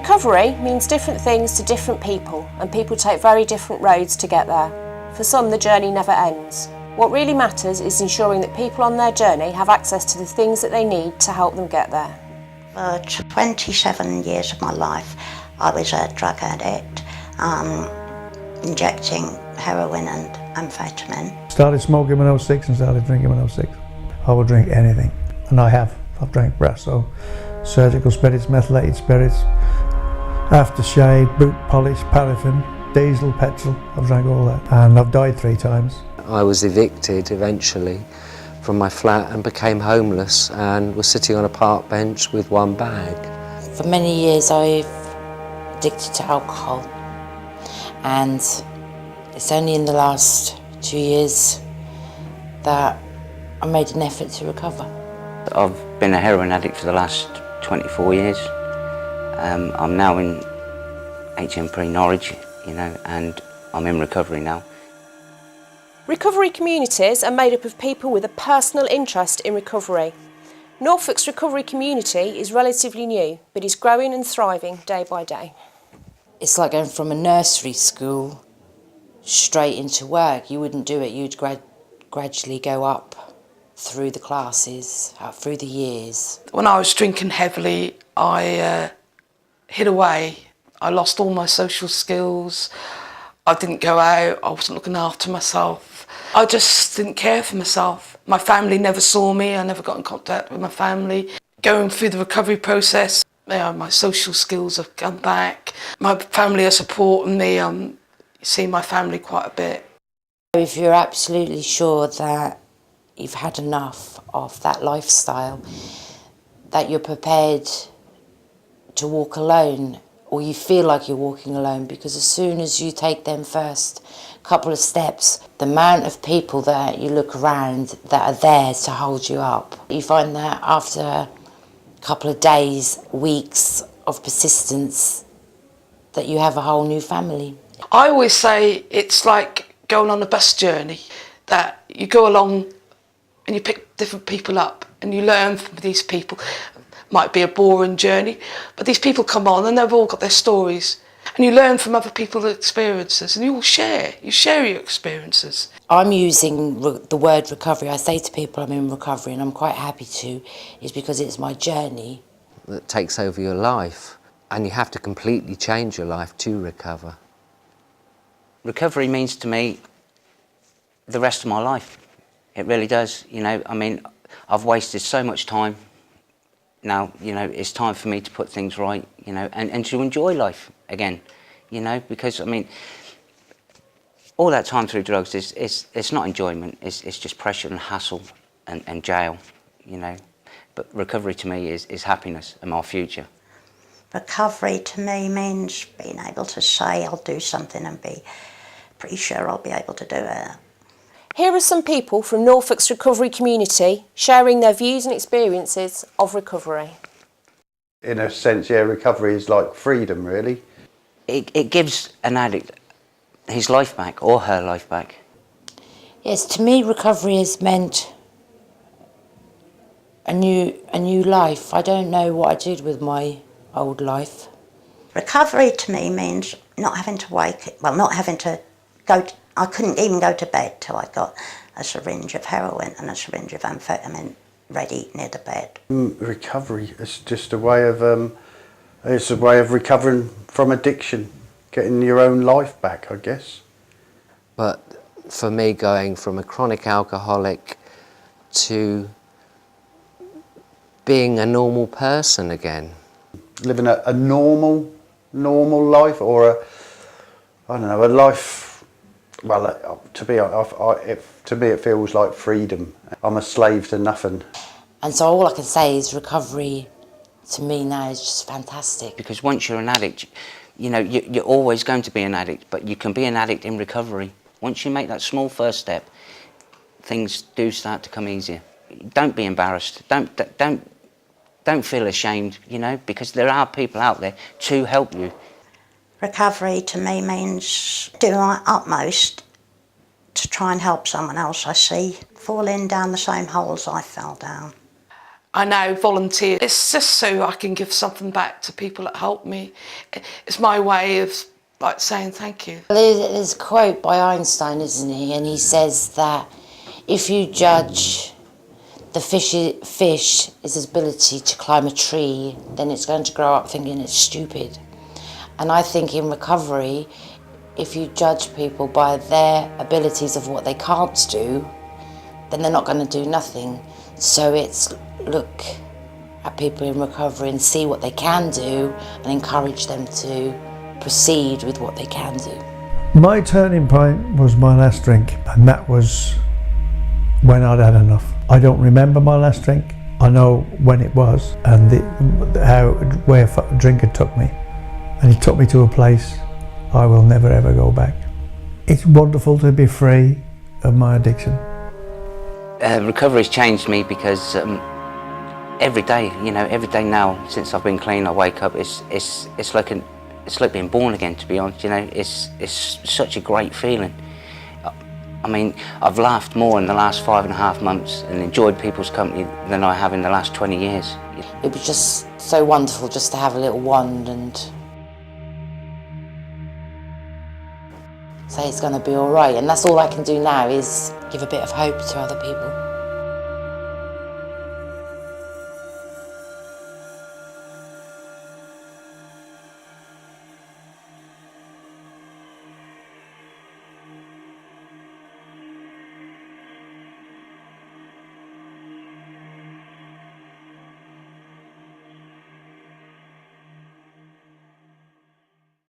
Recovery means different things to different people, and people take very different roads to get there. For some, the journey never ends. What really matters is ensuring that people on their journey have access to the things that they need to help them get there. For 27 years of my life, I was a drug addict, injecting heroin and amphetamine. Started smoking when I was 6 and started drinking when I was 6. I will drink anything, and I have. I've drank Brasso, surgical spirits, methylated spirits, aftershave, boot polish, paraffin, diesel, petrol. I've drank all that, and I've died 3 times. I was evicted eventually from my flat and became homeless and was sitting on a park bench with one bag. For many years I've addicted to alcohol, and it's only in the last 2 years that I made an effort to recover. I've been a heroin addict for the last 24 years. I'm now in HM Norwich, and I'm in recovery now. Recovery communities are made up of people with a personal interest in recovery. Norfolk's recovery community is relatively new, but is growing and thriving day by day. It's like going from a nursery school straight into work. You wouldn't do it, you'd gradually go up through the classes, through the years. When I was drinking heavily, I hid away. I lost all my social skills. I didn't go out, I wasn't looking after myself. I just didn't care for myself. My family never saw me, I never got in contact with my family. Going through the recovery process, my social skills have come back. My family are supporting me, see my family quite a bit. If you're absolutely sure that you've had enough of that lifestyle, that you're prepared to walk alone, or you feel like you're walking alone, because as soon as you take them first couple of steps, the amount of people that you look around that are there to hold you up, you find that after a couple of days, weeks of persistence, that you have a whole new family. I always say it's like going on a bus journey, that you go along and you pick different people up and you learn from these people. Might be a boring journey, but these people come on and they've all got their stories, and you learn from other people's experiences, and you share your experiences. I'm using the word recovery. I say to people I'm in recovery, and I'm quite happy to, is because it's my journey. That takes over your life, and you have to completely change your life to recover. Recovery means to me the rest of my life. It really does, I've wasted so much time. Now, it's time for me to put things right, and to enjoy life again, because, all that time through drugs it's not enjoyment, it's just pressure and hassle and jail, But recovery to me is happiness and my future. Recovery to me means being able to say I'll do something and be pretty sure I'll be able to do it. Here are some people from Norfolk's recovery community sharing their views and experiences of recovery. In a sense, yeah, recovery is like freedom, really. It gives an addict his life back, or her life back. Yes, to me recovery has meant a new life. I don't know what I did with my old life. Recovery to me means not having to I couldn't even go to bed till I got a syringe of heroin and a syringe of amphetamine ready near the bed. Recovery is just a way of recovering from addiction, getting your own life back, I guess. But for me, going from a chronic alcoholic to being a normal person again. Living a normal life, or a life. Well, to me it feels like freedom. I'm a slave to nothing. And so all I can say is recovery to me now is just fantastic. Because once you're an addict, you're always going to be an addict, but you can be an addict in recovery. Once you make that small first step, things do start to come easier. Don't be embarrassed. Don't feel ashamed, because there are people out there to help you. Recovery to me means doing my utmost to try and help someone else I see falling down the same holes I fell down. I now volunteer. It's just so I can give something back to people that help me. It's my way of like saying thank you. There's a quote by Einstein, isn't he? And he says that if you judge the fish is his ability to climb a tree, then it's going to grow up thinking it's stupid. And I think in recovery, if you judge people by their abilities of what they can't do, then they're not going to do nothing. So it's look at people in recovery and see what they can do and encourage them to proceed with what they can do. My turning point was my last drink, and that was when I'd had enough. I don't remember my last drink. I know when it was and where a drinker took me, and he took me to a place I will never ever go back. It's wonderful to be free of my addiction. Recovery's changed me because every day now since I've been clean, I wake up. It's like being born again. To be honest, it's such a great feeling. I mean, I've laughed more in the last 5.5 months and enjoyed people's company than I have in the last 20 years. It was just so wonderful just to have a little wand and say it's going to be all right. And that's all I can do now is give a bit of hope to other people.